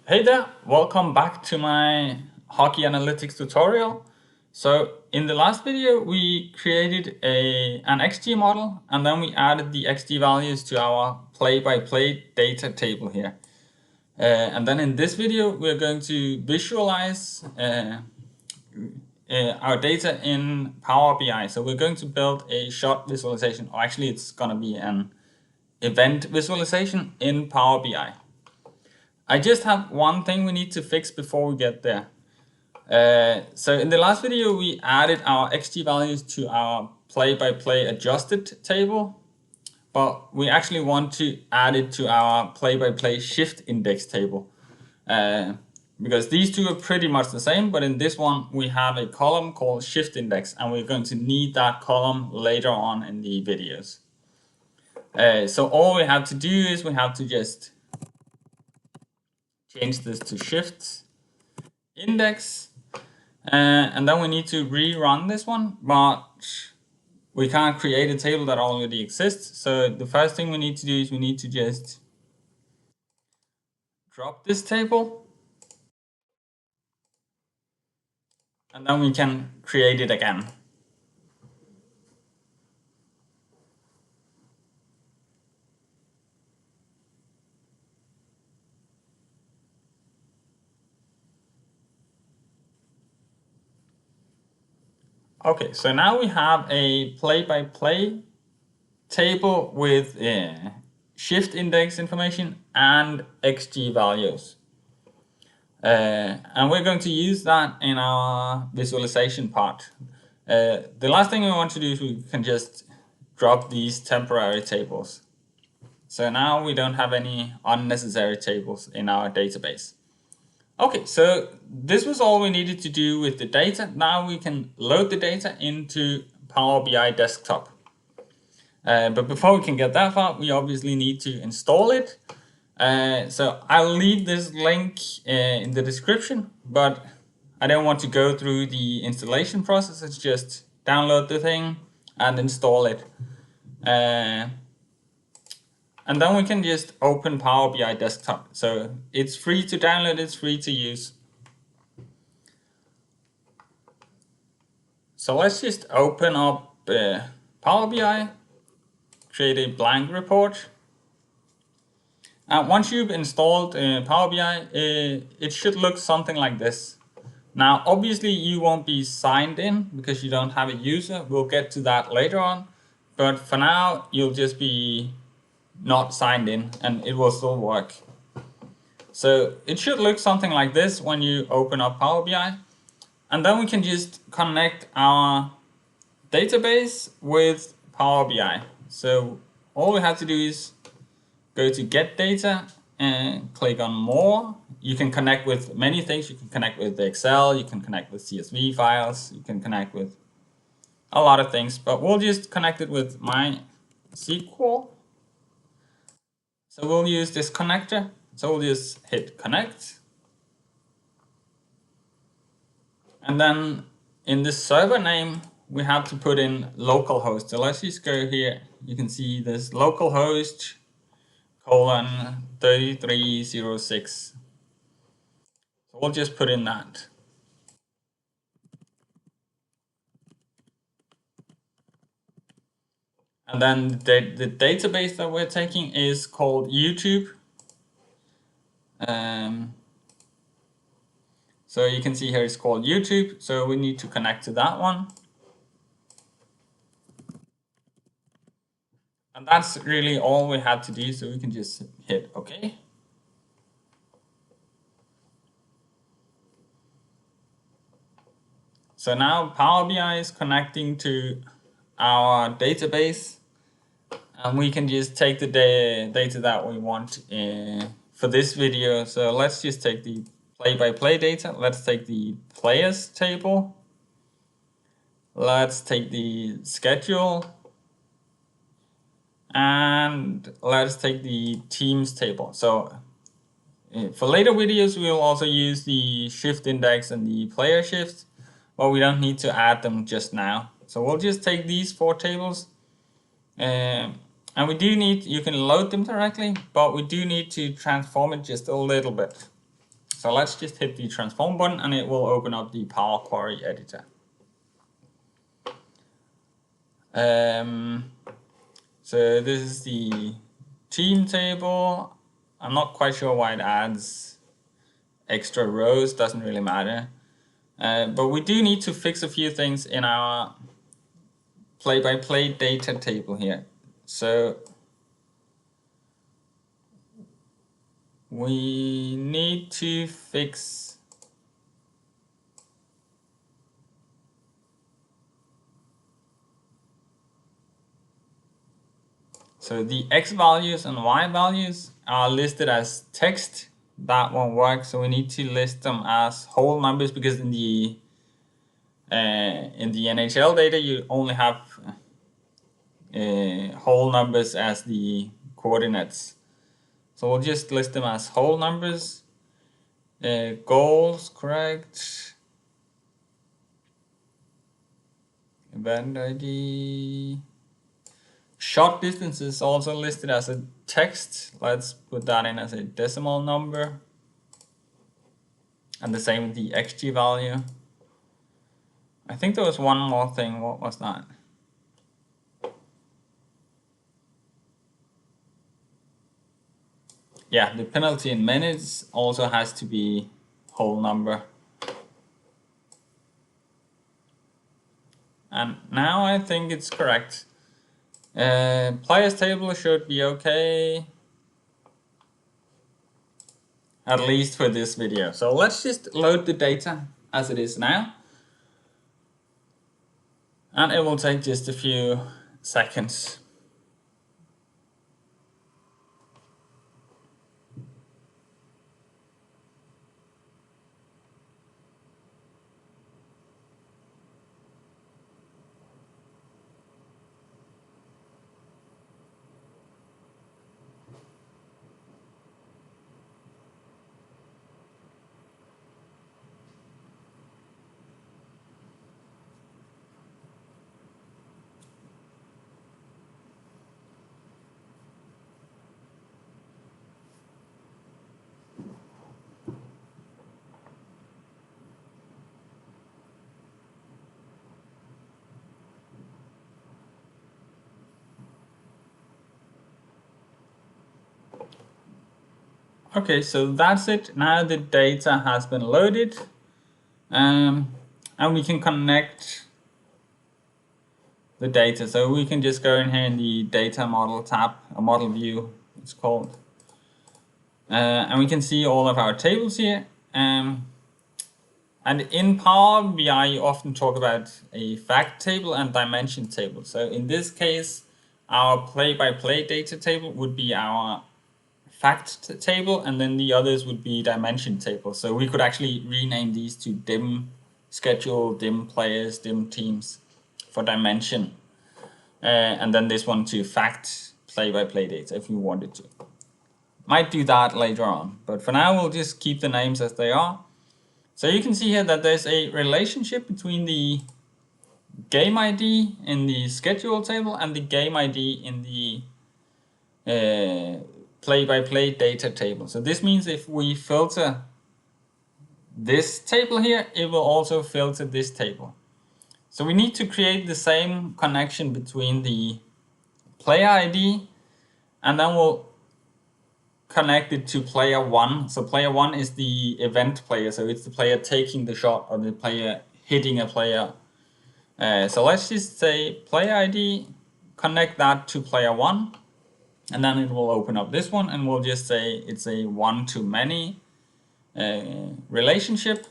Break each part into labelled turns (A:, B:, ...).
A: Hey there, welcome back to my hockey analytics tutorial. So in the last video we created an XG model and then we added the XG values to our play-by-play data table here. And then in this video we're going to visualize our data in Power BI. So we're going to build a shot visualization, or actually it's going to be an event visualization in Power BI. I just have one thing we need to fix before we get there. So in the last video, we added our XG values to our play-by-play adjusted table, but we actually want to add it to our play-by-play shift index table. Because these two are pretty much the same, but in this one, we have a column called shift index, and we're going to need that column later on in the videos. So all we have to do is we have to just change this to shift index, and then we need to rerun this one, but we can't create a table that already exists. So the first thing we need to do is we need to just drop this table, and then we can create it again. Okay, so now we have a play-by-play table with shift index information and XG values. And we're going to use that in our visualization part. The last thing we want to do is we can just drop these temporary tables. So now we don't have any unnecessary tables in our database. Okay, so this was all we needed to do with the data. Now we can load the data into Power BI Desktop. But before we can get that far, we obviously need to install it. So I'll leave this link in the description, but I don't want to go through the installation process. It's just download the thing and install it. And then we can just open Power BI Desktop. So it's free to download, it's free to use. So let's just open up Power BI, create a blank report. And once you've installed Power BI, it should look something like this. Now, obviously you won't be signed in because you don't have a user. We'll get to that later on. But for now, you'll just be not signed in and it will still work. So it should look something like this when you open up Power BI. And then we can just connect our database with Power BI. So all we have to do is go to Get Data and click on More. You can connect with many things. You can connect with Excel, you can connect with CSV files, you can connect with a lot of things, but we'll just connect it with MySQL. So we'll use this connector. So we'll just hit connect. And then in this server name, we have to put in localhost. So let's just go here. You can see this localhost colon 3306. So we'll just put in that. And then the database that we're taking is called YouTube. So you can see here it's called YouTube. So we need to connect to that one. And that's really all we had to do. So we can just hit OK. So now Power BI is connecting to our database, and we can just take the data that we want for this video. So let's just take the play-by-play data. Let's take the players table. Let's take the schedule. And let's take the teams table. So for later videos, we'll also use the shift index and the player shift, but we don't need to add them just now. So we'll just take these four tables. And we do need, you can load them directly, but we do need to transform it just a little bit. So let's just hit the transform button and it will open up the Power Query editor. So this is the team table. I'm not quite sure why it adds extra rows, doesn't really matter. But we do need to fix a few things in our play-by-play data table here. So we need to fix so the X values and Y values are listed as text. That won't work, so we need to list them as whole numbers, because in the NHL data you only have whole numbers as the coordinates. So we'll just list them as whole numbers. Goals, correct. Event ID. Shot distance is also listed as a text. Let's put that in as a decimal number. And the same with the XG value. I think there was one more thing. What was that? Yeah, the penalty in minutes also has to be whole number. And now I think it's correct. Players table should be okay, at least for this video. So let's just load the data as it is now, and it will take just a few seconds. Okay, so that's it. Now the data has been loaded, and we can connect the data. So we can just go in here in the data model tab, a model view it's called, and we can see all of our tables here. And in Power BI you often talk about a fact table and dimension table. So in this case our play-by-play data table would be our fact table, and then the others would be dimension tables. So we could actually rename these to dim schedule, dim players, dim teams for dimension, and then this one to fact play-by-play data if you wanted to. Might do that later on, but for now we'll just keep the names as they are. So you can see here that there's a relationship between the game ID in the schedule table and the game ID in the play-by-play data table. So this means if we filter this table here, it will also filter this table. So we need to create the same connection between the player ID, and then we'll connect it to player 1. So player 1 is the event player, so it's the player taking the shot or the player hitting a player. So let's just say player ID, connect that to player 1. And then it will open up this one, and we'll just say it's a one-to-many relationship,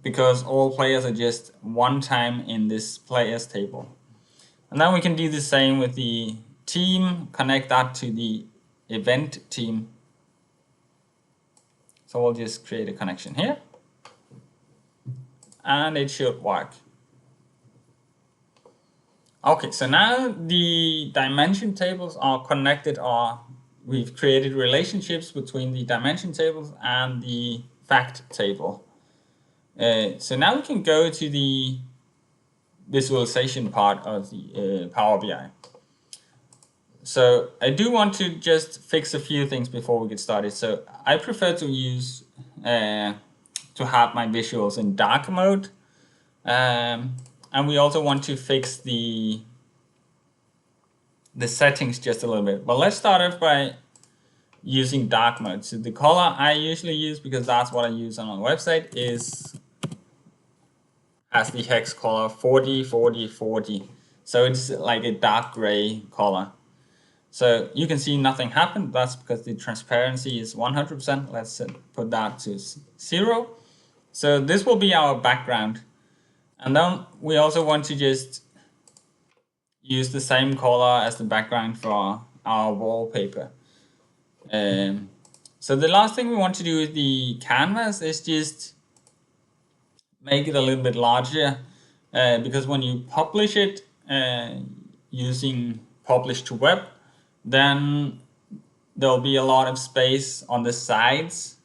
A: because all players are just one time in this players table. And then we can do the same with the team, connect that to the event team. So we'll just create a connection here, and it should work. Okay, so now the dimension tables are connected, or we've created relationships between the dimension tables and the fact table. So now we can go to the visualization part of the Power BI. So I do want to just fix a few things before we get started. So I prefer to use to have my visuals in dark mode. And we also want to fix the settings just a little bit. But let's start off by using dark mode. So the color I usually use, because that's what I use on my website, has the hex color 40, 40, 40. So it's like a dark gray color. So you can see nothing happened. That's because the transparency is 100%. Let's put that to 0. So this will be our background. And then we also want to just use the same color as the background for our wallpaper. So the last thing we want to do with the canvas is just make it a little bit larger, because when you publish it using publish to web, then there'll be a lot of space on the sides.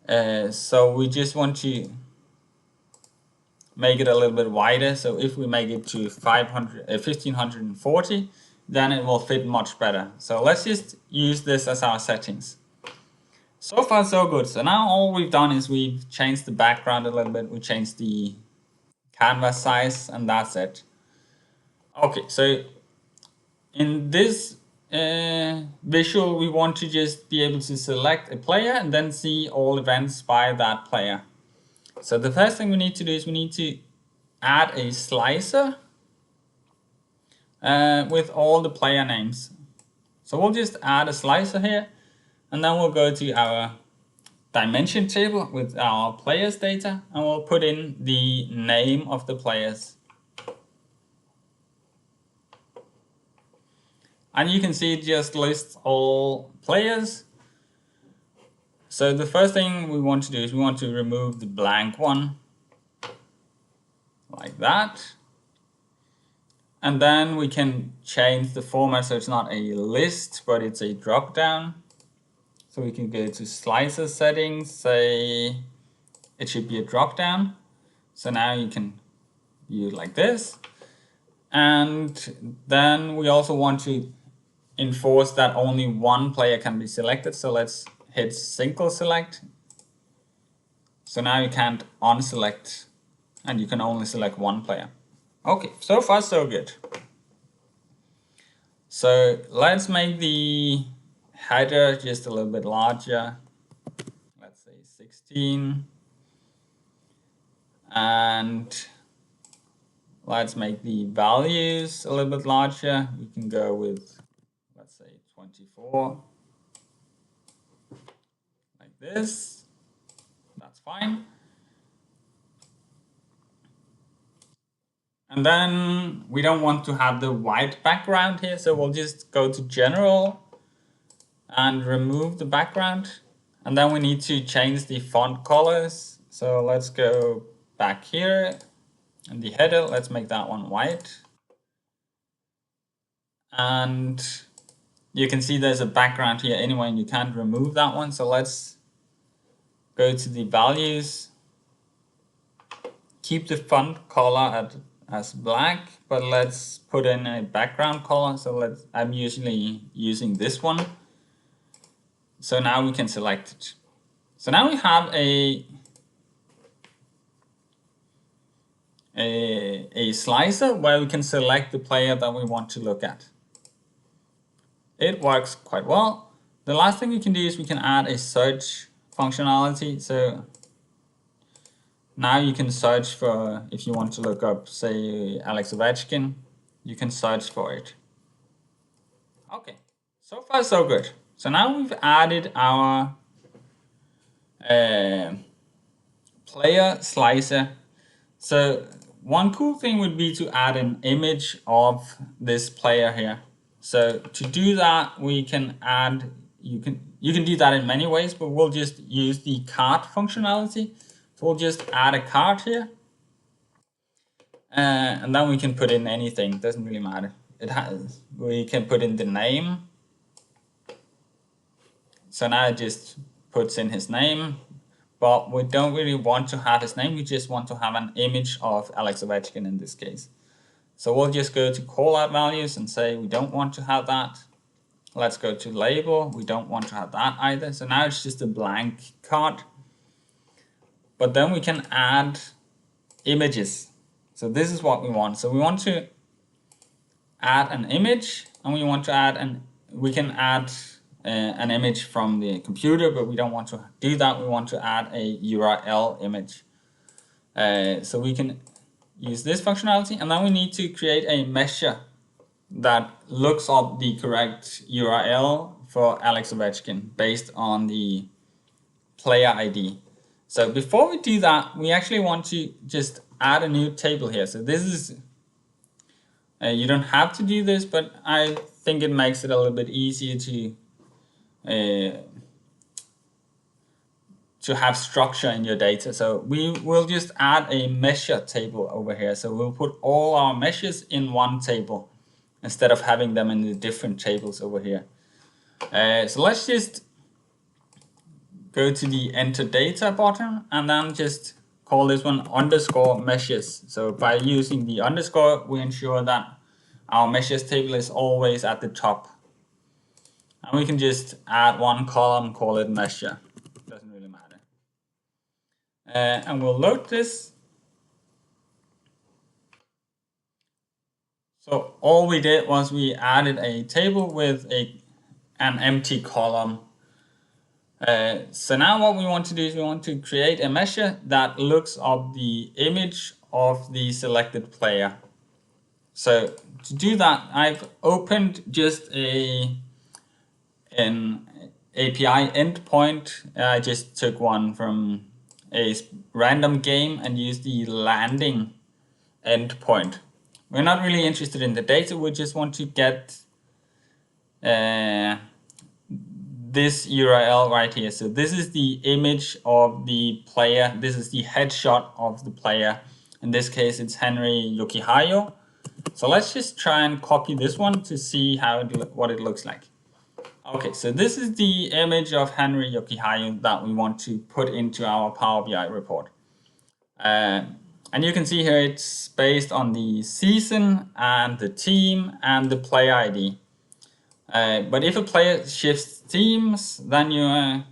A: So we just want to make it a little bit wider. So if we make it to 1540, then it will fit much better. So let's just use this as our settings. So far so good. So now all we've done is we've changed the background a little bit. We changed the canvas size, and that's it. Okay, so in this visual, we want to just be able to select a player and then see all events by that player. So the first thing we need to do is we need to add a slicer with all the player names. So we'll just add a slicer here, and then we'll go to our dimension table with our players data, and we'll put in the name of the players. And you can see it just lists all players. So the first thing we want to do is we want to remove the blank one, like that. And then we can change the format so it's not a list, but it's a drop down. So we can go to slicer settings, say it should be a drop down. So now you can view it like this. And then we also want to enforce that only one player can be selected. So let's hit single select. So now you can't unselect, and you can only select one player. Okay, so far so good. So let's make the header just a little bit larger. Let's say 16. And let's make the values a little bit larger. We can go with, let's say, 24. Like this. That's fine. And then we don't want to have the white background here, so we'll just go to General and remove the background. And then we need to change the font colors. So let's go back here, and the header, let's make that one white. And you can see there's a background here anyway, and you can't remove that one. So let's go to the values, keep the font color as black, but let's put in a background color. So I'm usually using this one. So now we can select it. So now we have a slicer where we can select the player that we want to look at. It works quite well. The last thing we can do is we can add a search functionality. So now you can search for, if you want to look up, say, Alex Ovechkin, you can search for it. Okay, so far so good. So now we've added our player slicer. So one cool thing would be to add an image of this player here. So to do that, we can add, you can do that in many ways, but we'll just use the card functionality. So we'll just add a card here, and then we can put in anything. Doesn't really matter. We can put in the name. So now it just puts in his name, but we don't really want to have his name. We just want to have an image of Alex Ovechkin in this case. So we'll just go to callout values and say we don't want to have that. Let's go to label. We don't want to have that either. So now it's just a blank card. but then we can add images. So this is what we want. So we want to add an image, and we want to add we can add an image from the computer, but we don't want to do that. We want to add a URL image. So we can use this functionality, and then we need to create a measure that looks up the correct URL for Alex Ovechkin based on the player ID. So before we do that, we actually want to just add a new table here. So this is, you don't have to do this, but I think it makes it a little bit easier to have structure in your data. So we will just add a measure table over here. So we'll put all our measures in one table instead of having them in the different tables over here. So let's just go to the enter data button and then just call this one underscore measures. So by using the underscore, we ensure that our measures table is always at the top. And we can just add one column, call it measure. Doesn't really matter. And we'll load this. So all we did was we added a table with an empty column. So now what we want to do is we want to create a measure that looks up the image of the selected player. So to do that, I've opened just an API endpoint. I just took one from a random game and used the landing endpoint. We're not really interested in the data. We just want to get this URL right here. So this is the image of the player. This is the headshot of the player. In this case, it's Henry Yokihayo. So let's just try and copy this one to see what it looks like. Okay, so this is the image of Henry Yokihayo that we want to put into our Power BI report. And you can see here it's based on the season and the team and the player ID. But if a player shifts teams, then you're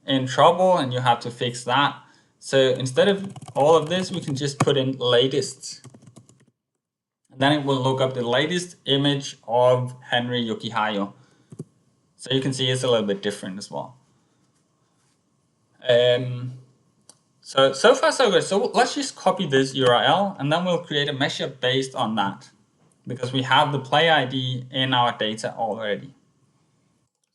A: in trouble and you have to fix that. So instead of all of this, we can just put in latest. And then it will look up the latest image of Henry Yokihayo. So you can see it's a little bit different as well. So far so good. So let's just copy this URL and then we'll create a measure based on that, because we have the player ID in our data already.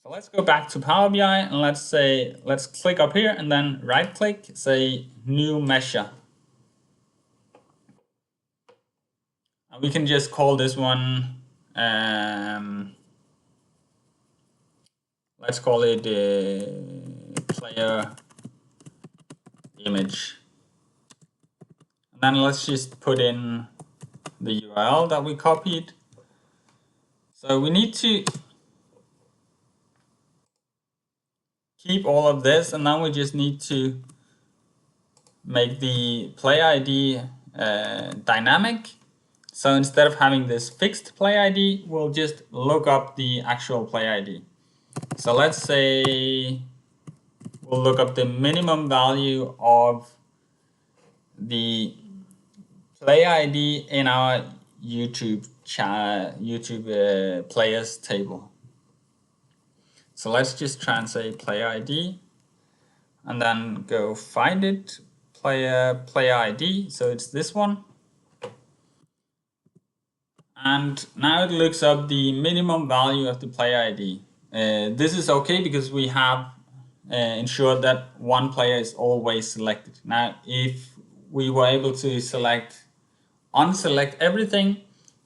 A: So let's go back to Power BI and let's click up here and then right click, say new measure. And we can just call this one, let's call it player image. And then let's just put in the URL that we copied. So we need to keep all of this, and then we just need to make the player ID dynamic. So instead of having this fixed player ID, we'll just look up the actual player ID. So let's say we'll look up the minimum value of the player ID in our YouTube players table. So let's just try and say player ID and then go find it, player ID. So it's this one. And now it looks up the minimum value of the player ID. This is okay because we have ensured that one player is always selected. Now, if we were able to unselect everything,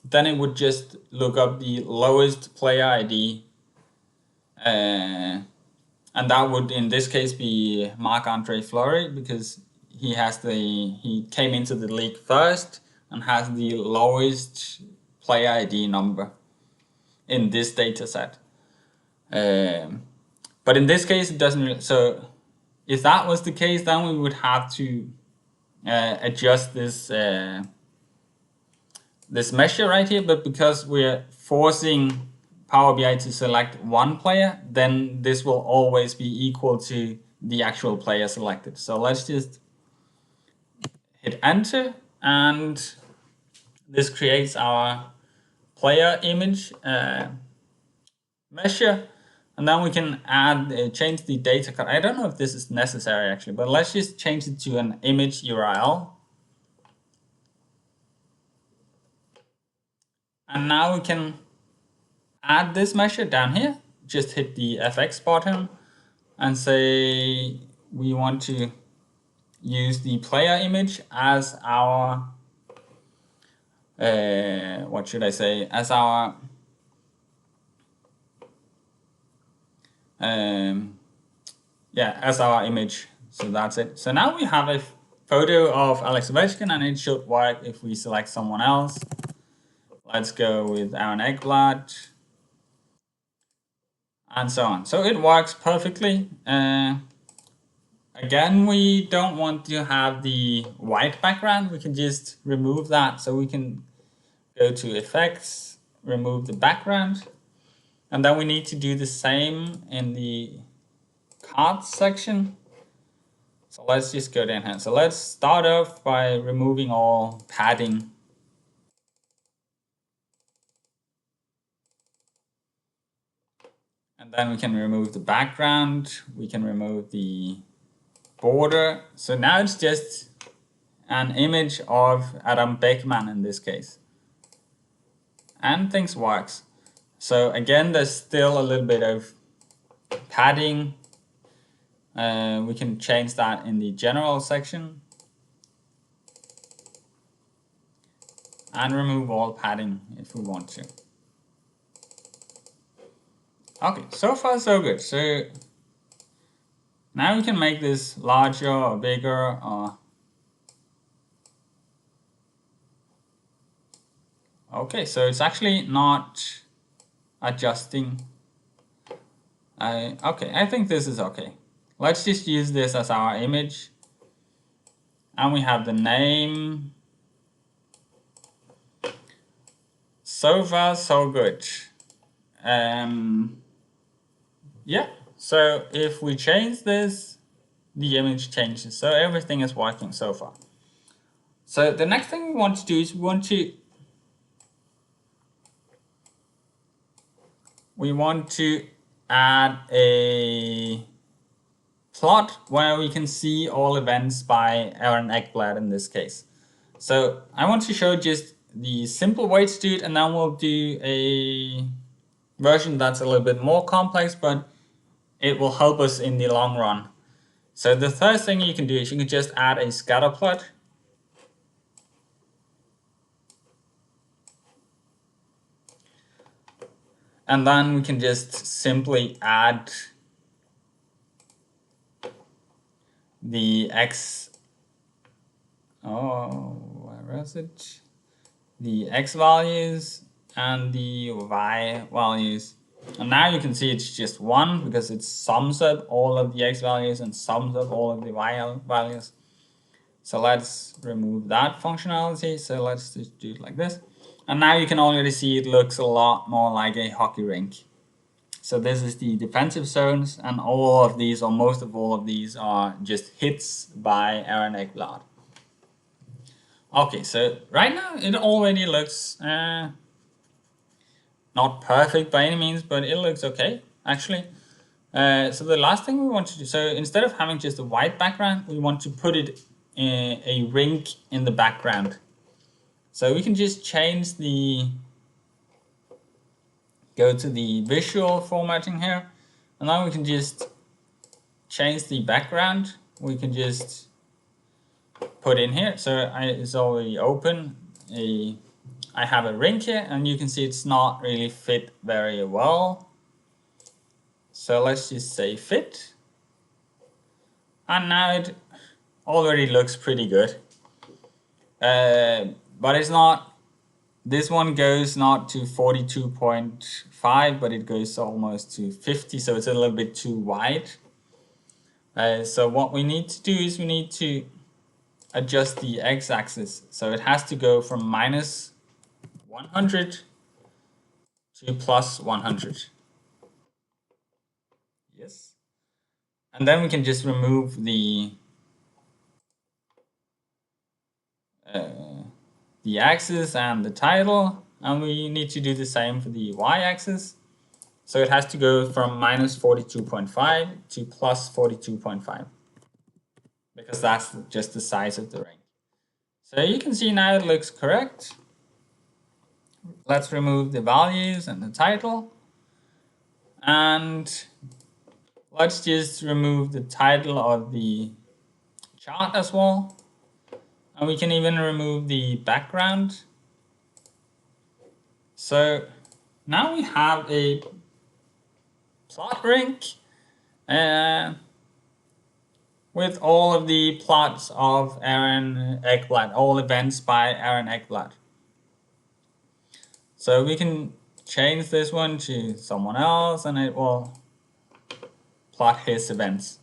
A: then it would just look up the lowest player ID. And that would, in this case, be Marc-Andre Fleury, because he came into the league first and has the lowest player ID number in this data set. But in this case, it doesn't. So if that was the case, then we would have to adjust this this measure right here. But because we're forcing Power BI to select one player, then this will always be equal to the actual player selected. So let's just hit enter, and this creates our player image measure. And then we can add, change the data code. I don't know if this is necessary actually, but let's just change it to an image URL. And now we can add this measure down here. Just hit the FX button and say we want to use the player image as our, what should I say, as our as our image. So that's it. So now we have a photo of Alex Ovechkin, and it should work if we select someone else. Let's go with Aaron Ekblad, and so on. So it works perfectly. Again, we don't want to have the white background. We can just remove that. So we can go to Effects, remove the background, and then we need to do the same in the cards section. So let's just go down here. So let's start off by removing all padding. And then we can remove the background. We can remove the border. So now it's just an image of Adam Beckman in this case. And things works. So again, there's still a little bit of padding. We can change that in the general section. And remove all padding if we want to. Okay, so far so good. So now we can make this larger or bigger. Okay, so it's actually not adjusting. Okay, I think this is okay. Let's just use this as our image. And we have the name. So far so good. Yeah, so if we change this, the image changes. So everything is working so far. So the next thing we want to do is we want to add a plot where we can see all events by Aaron Ekblad in this case. So I want to show just the simple way to do it, and then we'll do a version that's a little bit more complex, but it will help us in the long run. So the first thing you can do is you can just add a scatter plot. And then we can just simply add the X, where is it? The X values and the Y values. And now you can see it's just 1 because it sums up all of the X values and sums up all of the Y values. So let's remove that functionality. So let's just do it like this. And now you can already see it looks a lot more like a hockey rink. So this is the defensive zones, and all of these, or most of all of these, are just hits by Aaron Ekblad. Okay, so right now it already looks not perfect by any means, but it looks okay, actually. So the last thing we want to do, so instead of having just a white background, we want to put it in a rink in the background. So we can just change go to the visual formatting here, and now we can just change the background. We can just put in here. So it's already open. I have a rink here, and you can see it's not really fit very well. So let's just say fit. And now it already looks pretty good. But it's not, this one goes not to 42.5, but it goes almost to 50, so it's a little bit too wide. So what we need to do is we need to adjust the x-axis. So it has to go from minus 100 to plus 100. Yes. And then we can just remove the the axis and the title, and we need to do the same for the y-axis. So it has to go from minus 42.5 to plus 42.5, because that's just the size of the ring. So you can see now it looks correct. Let's remove the values and the title. And let's just remove the title of the chart as well. And we can even remove the background. So now we have a plot rink with all of the plots of Aaron Ekblad, all events by Aaron Ekblad. So we can change this one to someone else and it will plot his events.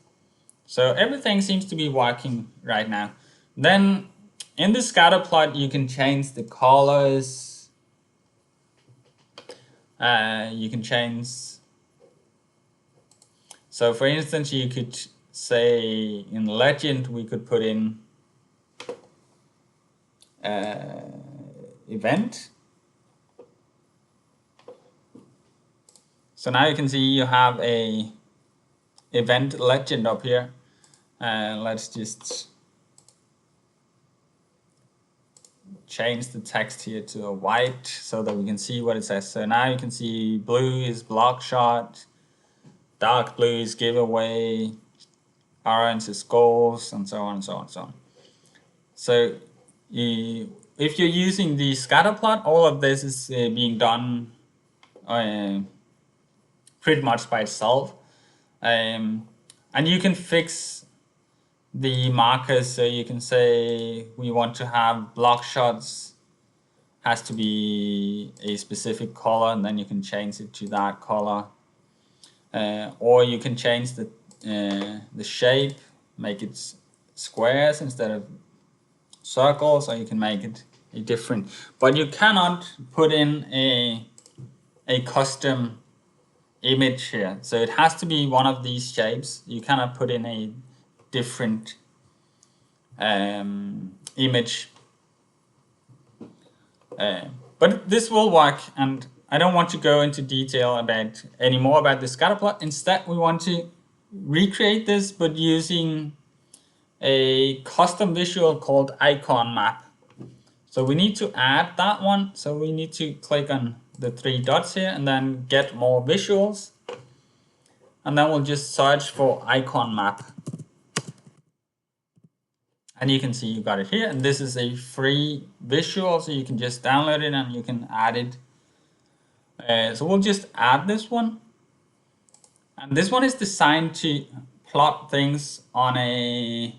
A: So everything seems to be working right now. Then in the scatter plot you can change the colors. You can change, so for instance you could say in legend we could put in event. So now you can see you have a event legend up here. Let's just change the text here to a white so that we can see what it says. So now you can see blue is block shot, dark blue is giveaway, orange is goals, and so on and so on and so on. So if you're using the scatter plot, all of this is being done pretty much by itself. And you can fix the markers, so you can say we want to have block shots has to be a specific color, and then you can change it to that color. Or you can change the shape, make it squares instead of circles, or you can make it a different. But you cannot put in a custom image here. So it has to be one of these shapes. You cannot put in a different image. But this will work, and I don't want to go into detail about any more about the scatter plot. Instead, we want to recreate this, but using a custom visual called icon map. So we need to add that one. So we need to click on the three dots here and then get more visuals. And then we'll just search for icon map. And you can see you got it here. And this is a free visual, so you can just download it and you can add it. So we'll just add this one. And this one is designed to plot things on an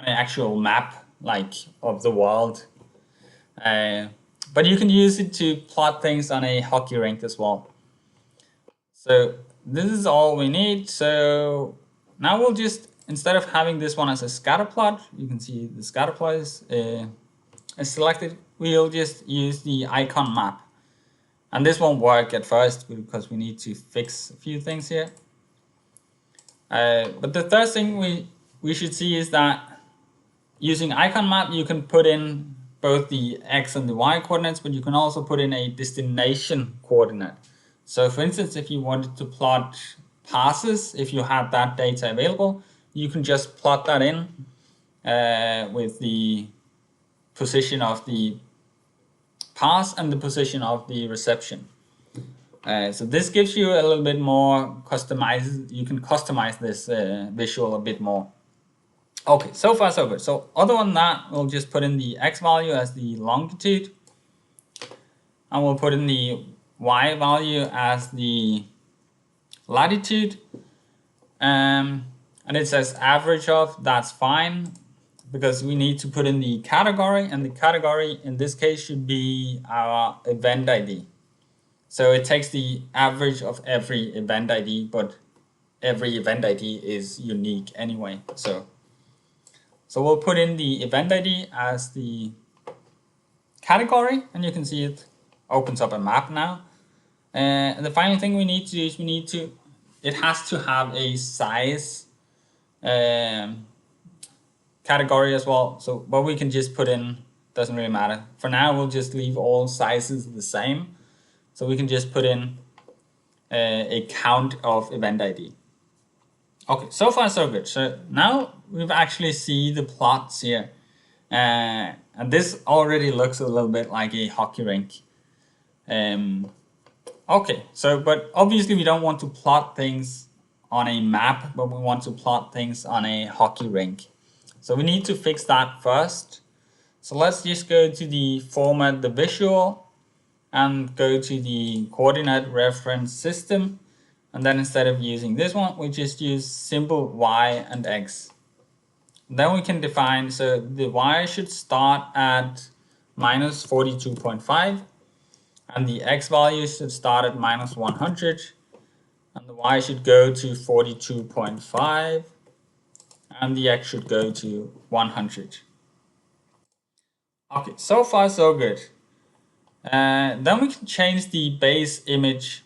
A: actual map, like of the world. But you can use it to plot things on a hockey rink as well. So this is all we need. So now we'll just, instead of having this one as a scatter plot, you can see the scatter plot is selected. We'll just use the icon map. And this won't work at first because we need to fix a few things here. But the third thing we should see is that using icon map, you can put in both the X and the Y coordinates, but you can also put in a destination coordinate. So for instance, if you wanted to plot passes, if you had that data available, you can just plot that in with the position of the pass and the position of the reception. So this gives you a little bit more customized. You can customize this visual a bit more. Okay, so far so good. So other than that, we'll just put in the X value as the longitude, and we'll put in the Y value as the latitude. And it says average of, that's fine, because we need to put in the category, and the category in this case should be our event ID. So it takes the average of every event ID, but every event ID is unique anyway. So we'll put in the event ID as the category, and you can see it opens up a map now. And the final thing we need to do is it has to have a size category as well. So, but we can just put in, doesn't really matter. For now, we'll just leave all sizes the same. So we can just put in a count of event ID. Okay, so far so good. So now we've actually see the plots here. And this already looks a little bit like a hockey rink. Okay, so but obviously we don't want to plot things on a map, but we want to plot things on a hockey rink. So we need to fix that first. So let's just go to the format, the visual, and go to the coordinate reference system. And then instead of using this one, we just use simple y and x. Then we can define, so the y should start at minus 42.5, and the x value should start at minus 100, and the y should go to 42.5, and the x should go to 100. Okay, so far so good. Then we can change the base image.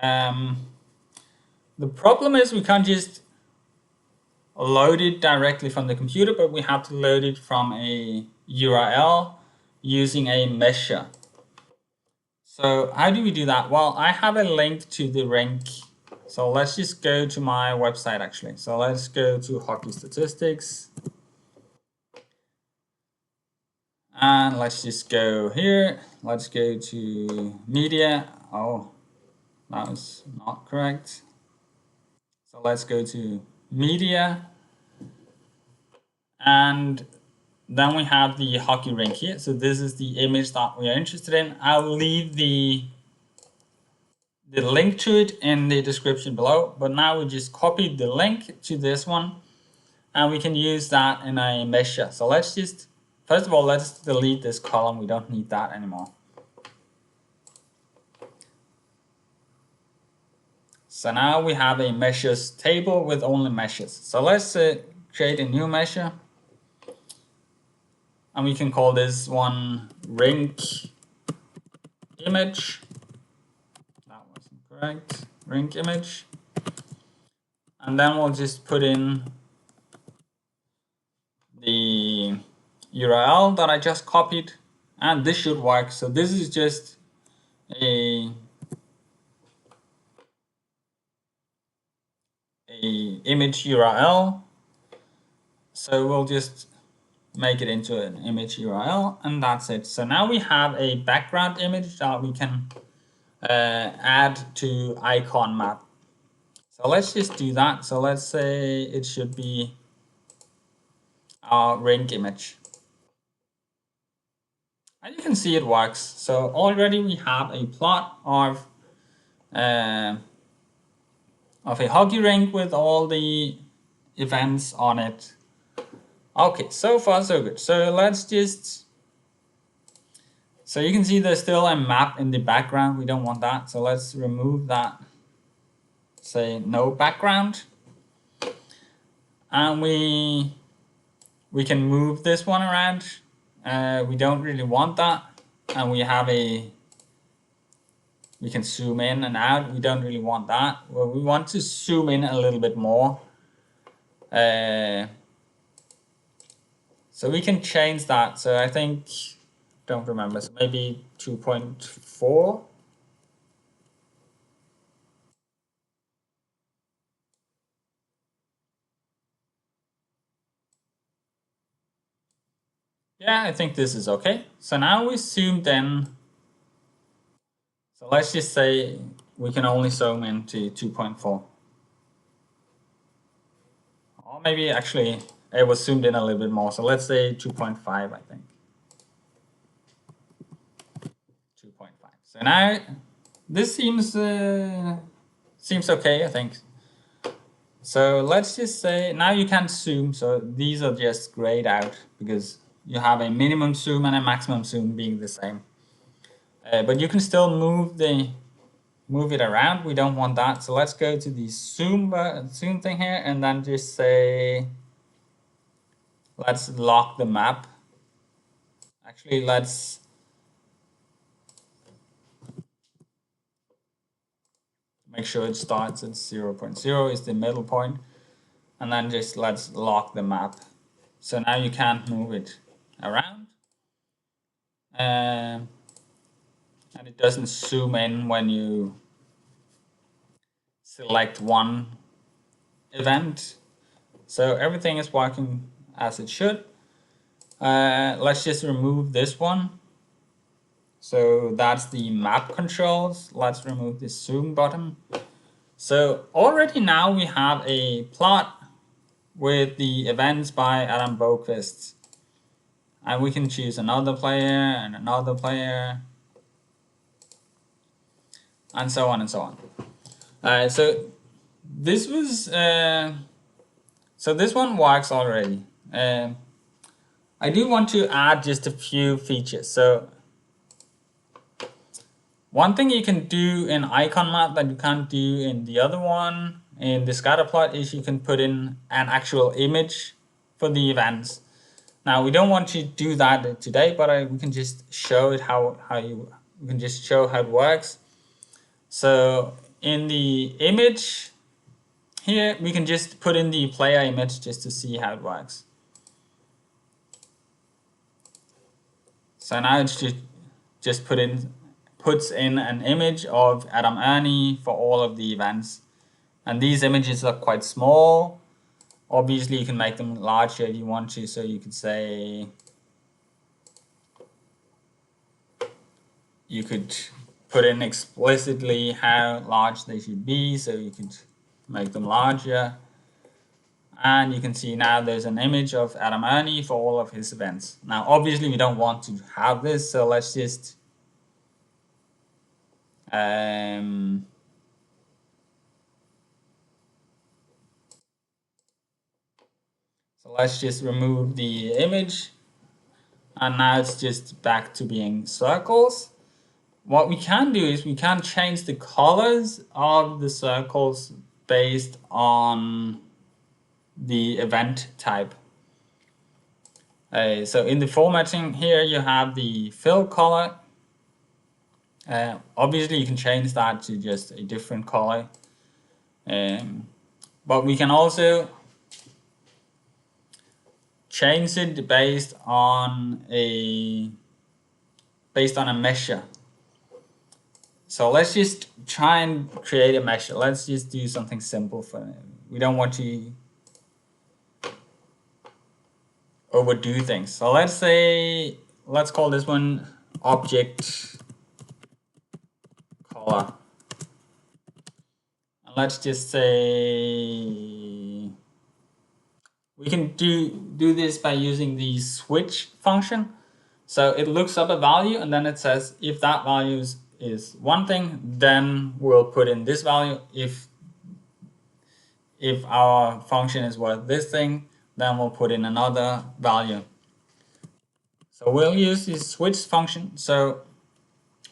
A: The problem is we can't just load it directly from the computer, but we have to load it from a URL using a measure. So how do we do that? Well, I have a link to the Rink. So let's just go to my website actually. So let's go to hockey statistics. And let's just go here. Let's go to media. Oh, that was not correct. So let's go to media. And then we have the hockey rink here. So this is the image that we are interested in. I'll leave the link to it in the description below. But now we just copied the link to this one. And we can use that in a measure. So let's just, first of all, let's delete this column. We don't need that anymore. So now we have a measures table with only measures. So let's create a new measure. And we can call this one Rink Image. That wasn't correct. Rink Image. And then we'll just put in the URL that I just copied. And this should work. So this is just a image URL. So we'll just make it into an image URL, and that's it. So now we have a background image that we can add to icon map. So let's just do that. So let's say it should be our Rink image. And you can see it works. So already we have a plot of a hockey rink with all the events on it. Okay, so far so good. So let's just, so you can see there's still a map in the background. We don't want that. So let's remove that. Say no background. And we can move this one around. We don't really want that. And we have we can zoom in and out. We don't really want that. Well, we want to zoom in a little bit more. So we can change that. So I think, don't remember, so maybe 2.4. Yeah, I think this is okay. So now we zoomed in. So let's just say we can only zoom into 2.4. Or maybe actually it was zoomed in a little bit more. So let's say 2.5, I think. 2.5. So now this seems okay, I think. So let's just say now you can zoom. So these are just grayed out because you have a minimum zoom and a maximum zoom being the same. But you can still move it around. We don't want that. So let's go to the zoom thing here and then just say, let's lock the map. Actually, let's make sure it starts at 0.0 is the middle point. and then just let's lock the map. So now you can't move it around. And it doesn't zoom in when you select one event. So everything is working as it should. Let's just remove this one. So that's the map controls. Let's remove the zoom button. So already now we have a plot with the events by Adam Boquist. And we can choose another player and another player, and so on and so on. So this was so this one works already. I do want to add just a few features. So one thing you can do in icon map that you can't do in the other one, in the scatter plot, is you can put in an actual image for the events. Now we don't want to do that today, but we can just show it we can just show how it works. So in the image here, we can just put in the player image just to see how it works. So now it's just puts in an image of Adam Ernie for all of the events. And these images are quite small. Obviously, you can make them larger if you want to. So you could say, you could put in explicitly how large they should be. So you could make them larger. And you can see now there's an image of Adam Ernie for all of his events. Now, obviously, we don't want to have this. So let's just so let's just remove the image, and now it's just back to being circles. What we can do is we can change the colors of the circles based on the event type. So in the formatting here, you have the fill color. Obviously, you can change that to just a different color. But we can also change it based on a measure. So let's just try and create a measure. Let's just do something simple for it. We don't want to overdo things. So let's call this one object color. And let's just say we can do this by using the switch function. So it looks up a value and then it says if that value is one thing, then we'll put in this value. If our function is worth this thing, then we'll put in another value. So we'll use this switch function. So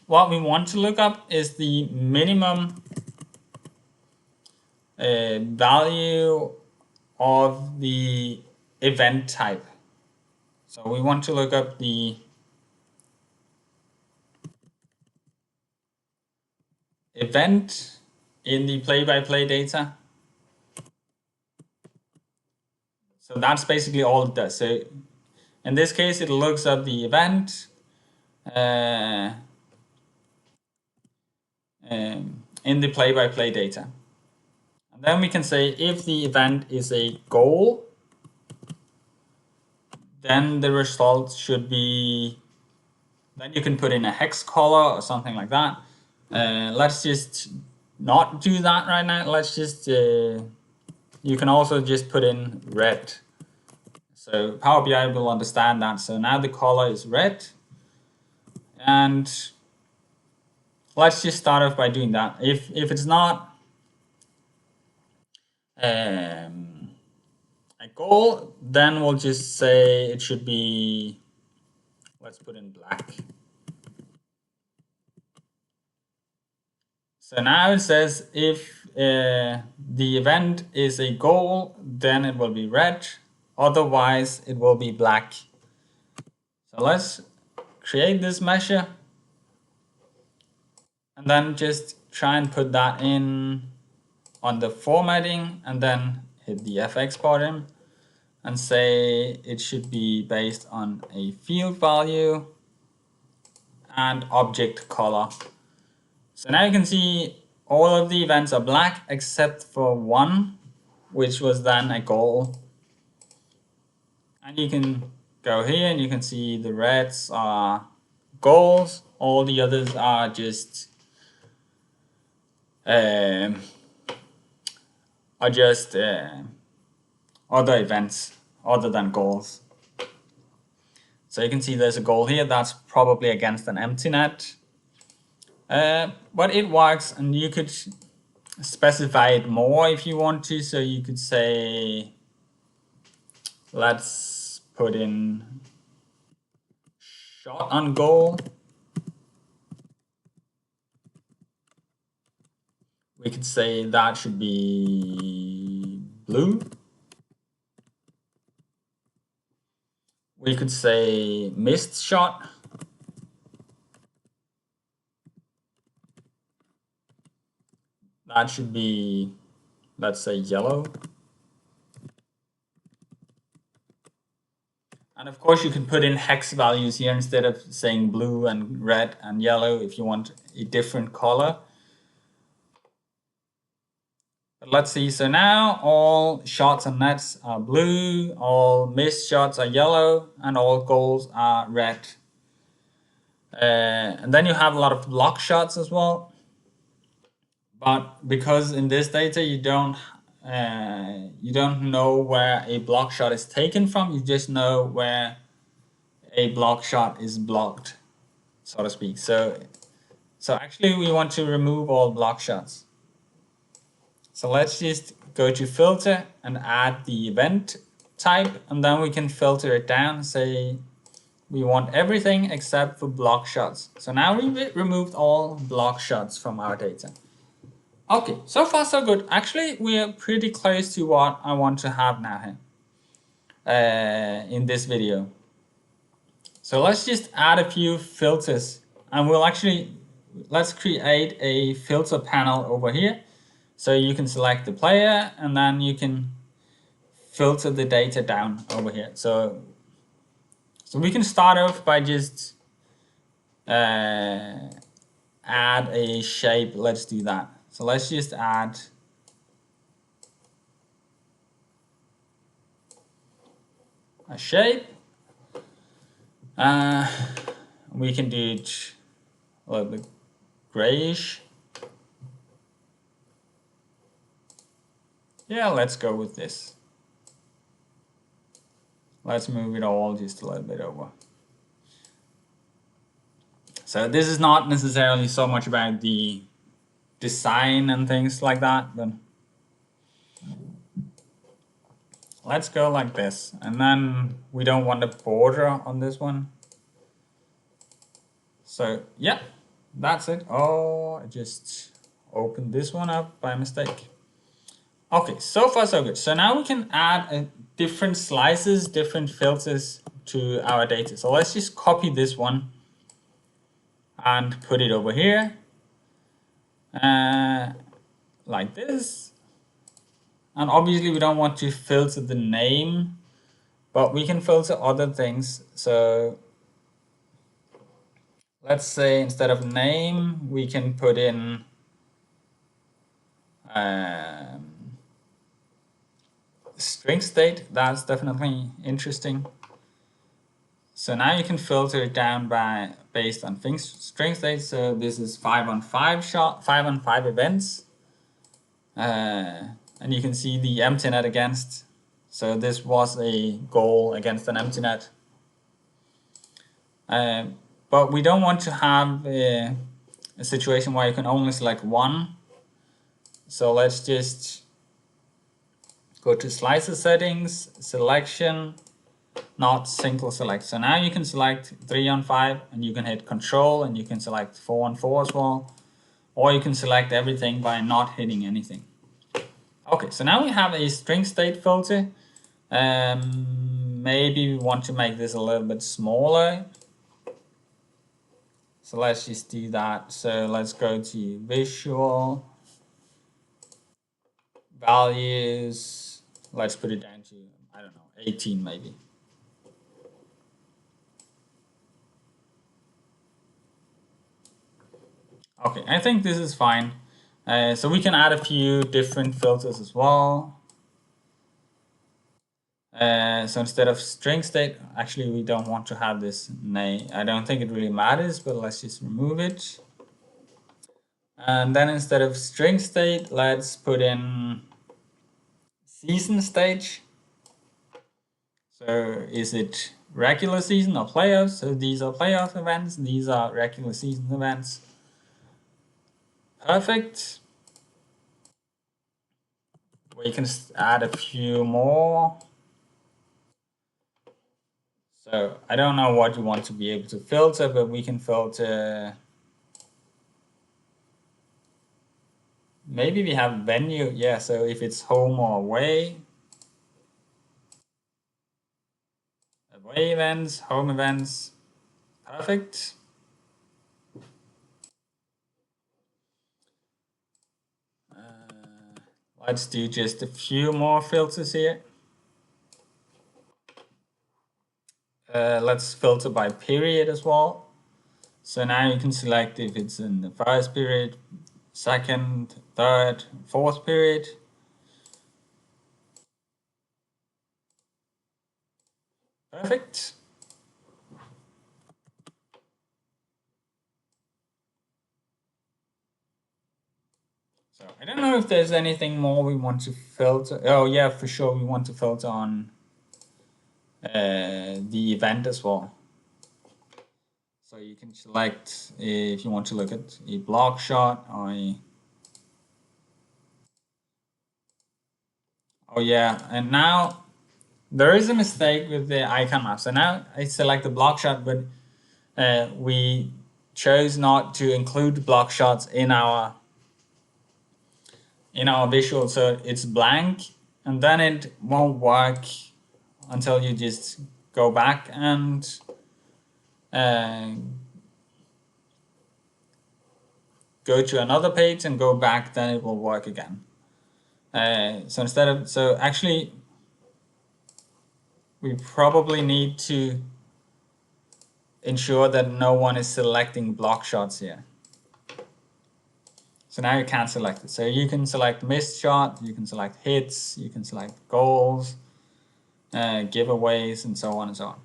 A: what we want to look up is the minimum value of the event type. So we want to look up the event in the play-by-play data. So that's basically all it does. So in this case, it looks up the event in the play-by-play data. And then we can say if the event is a goal, then the result should be, then you can put in a hex color or something like that. Let's just not do that right now. Let's just, you can also just put in red. So Power BI will understand that. So now the color is red. And let's just start off by doing that. If it's not a goal, then we'll just say it should be, let's put in black. So now it says if the event is a goal, then it will be red. Otherwise, it will be black. So let's create this measure and then just try and put that in on the formatting and then hit the FX button and say it should be based on a field value and object color. So now you can see all of the events are black except for one, which was then a goal. And you can go here and you can see the reds are goals, all the others are just other events other than goals. So you can see there's a goal here that's probably against an empty net. But it works, and you could specify it more if you want to. So you could say, let's put in shot on goal. We could say that should be blue. We could say missed shot. That should be, let's say, yellow. And of course you can put in hex values here instead of saying blue and red and yellow if you want a different color. But let's see, so now all shots and nets are blue, all missed shots are yellow, and all goals are red. And then you have a lot of block shots as well. But because in this data you don't know where a block shot is taken from, you just know where a block shot is blocked, so to speak. So actually we want to remove all block shots. So let's just go to filter and add the event type, and then we can filter it down and say we want everything except for block shots. So now we've removed all block shots from our data. Okay, so far so good. Actually, we are pretty close to what I want to have now here in this video. So let's just add a few filters, and let's create a filter panel over here. So you can select the player, and then you can filter the data down over here. So we can start off by just add a shape. Let's do that. So let's just add a shape. We can do it a little bit grayish. Yeah, let's go with this. Let's move it all just a little bit over. So this is not necessarily so much about the design and things like that, but let's go like this. And then we don't want a border on this one. So yeah, that's it. Oh, I just opened this one up by mistake. Okay, so far so good. So now we can add different slices, different filters to our data. So let's just copy this one and put it over here like this. And obviously we don't want to filter the name, but we can filter other things. So let's say instead of name, we can put in string state. That's definitely interesting. So now you can filter it down based on string state. So this is 5-on-5 shot, 5-on-5 events. And you can see the empty net against. So this was a goal against an empty net. But we don't want to have a situation where you can only select one. So let's just go to slicer settings, selection, not single select. So now you can select 3-on-5 and you can hit control, and you can select 4-on-4 as well. Or you can select everything by not hitting anything. Okay, so now we have a string state filter. Maybe we want to make this a little bit smaller. So let's just do that. So let's go to visual, values, let's put it down to, I don't know, 18 maybe. Okay, I think this is fine. So we can add a few different filters as well. So instead of string state, actually we don't want to have this name. I don't think it really matters, but let's just remove it. And then instead of string state, let's put in season stage. So is it regular season or playoffs? So these are playoff events, these are regular season events. Perfect. We can add a few more. So I don't know what you want to be able to filter, but we can filter. Maybe we have venue. Yeah, so if it's home or away events, home events. Perfect. Let's do just a few more filters here. Let's filter by period as well. So now you can select if it's in the first period, second, third, fourth period. Perfect. So I don't know if there's anything more we want to filter. Oh yeah, for sure we want to filter on the event as well. So you can select if you want to look at a block shot or a... Oh yeah, and now there is a mistake with the icon map. So now I select the block shot, but we chose not to include block shots in our visual, so it's blank, and then it won't work until you just go back and go to another page and go back, then it will work again. So actually we probably need to ensure that no one is selecting block shots here. So now you can't select it. So you can select missed shot, you can select hits, you can select goals, giveaways, and so on and so on.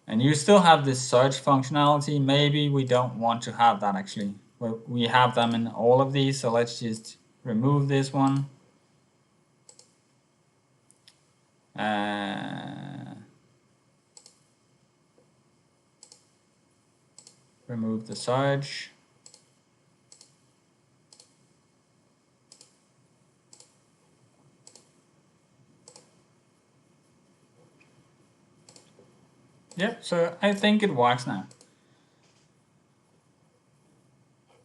A: And you still have this search functionality. Maybe we don't want to have that actually. We have them in all of these, so let's just remove this one. Remove the search. Yeah, so I think it works now.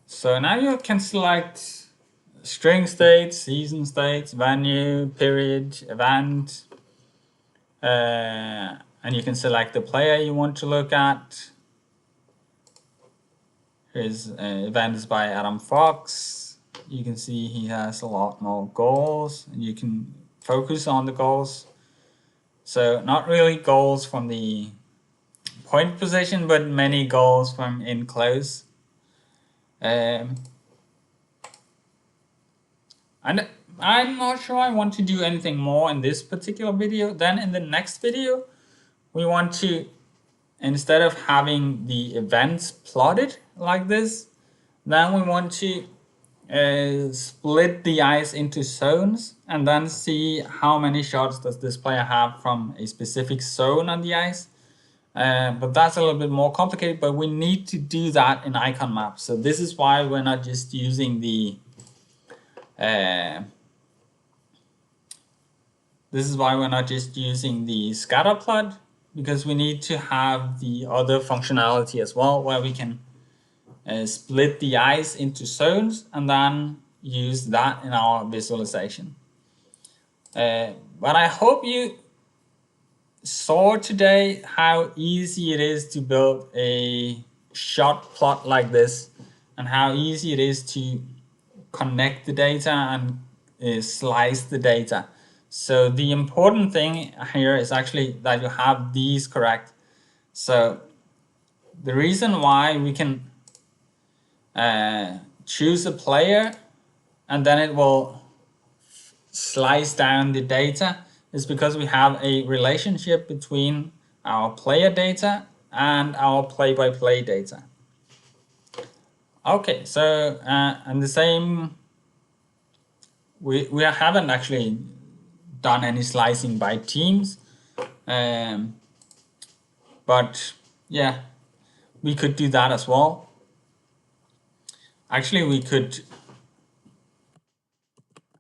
A: So now you can select string states, season states, venue, period, event, and you can select the player you want to look at. His event is by Adam Fox. You can see he has a lot more goals, and you can focus on the goals. So not really goals from the point position, but many goals from in close. And I'm not sure I want to do anything more in this particular video. Then in the next video, we want to, instead of having the events plotted like this, then we want to split the ice into zones and then see how many shots does this player have from a specific zone on the ice. But that's a little bit more complicated, but we need to do that in icon map. So this is why we're not just using the scatter plot, because we need to have the other functionality as well, where we can split the ice into zones and then use that in our visualization. But I hope you saw today how easy it is to build a shot plot like this, and how easy it is to connect the data and slice the data. So the important thing here is actually that you have these correct. So the reason why we can choose a player and then it will slice down the data is because we have a relationship between our player data and our play-by-play data. Okay, so and the same, we haven't actually done any slicing by teams, but yeah, we could do that as well. Actually, we could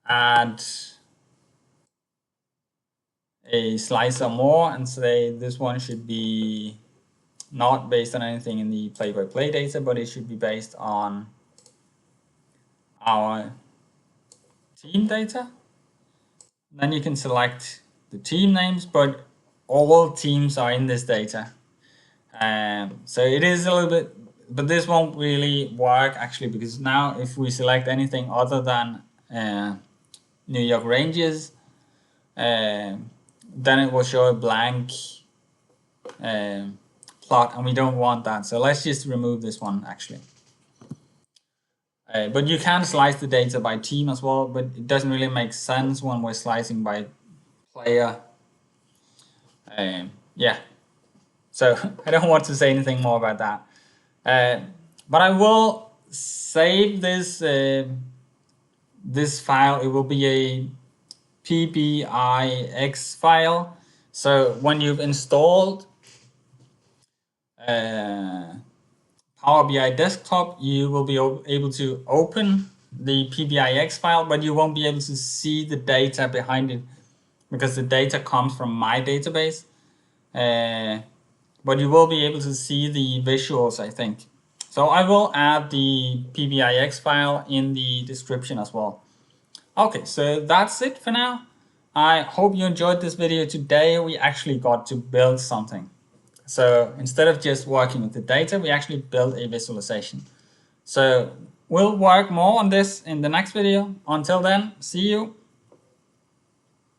A: add a slicer more and say this one should be not based on anything in the play-by-play data, but it should be based on our team data. Then you can select the team names, but all teams are in this data. So it is a little bit, but this won't really work actually, because now if we select anything other than New York Rangers, then it will show a blank plot, and we don't want that. So let's just remove this one actually. But you can slice the data by team as well, but it doesn't really make sense when we're slicing by player. Yeah, so I don't want to say anything more about that. But I will save this this file. It will be a PBIX file. So when you've installed Power BI Desktop, you will be able to open the PBIX file, but you won't be able to see the data behind it because the data comes from my database. But you will be able to see the visuals, I think. So I will add the PBIX file in the description as well. Okay, so that's it for now. I hope you enjoyed this video. Today we actually got to build something. So instead of just working with the data, we actually built a visualization. So we'll work more on this in the next video. Until then, see you.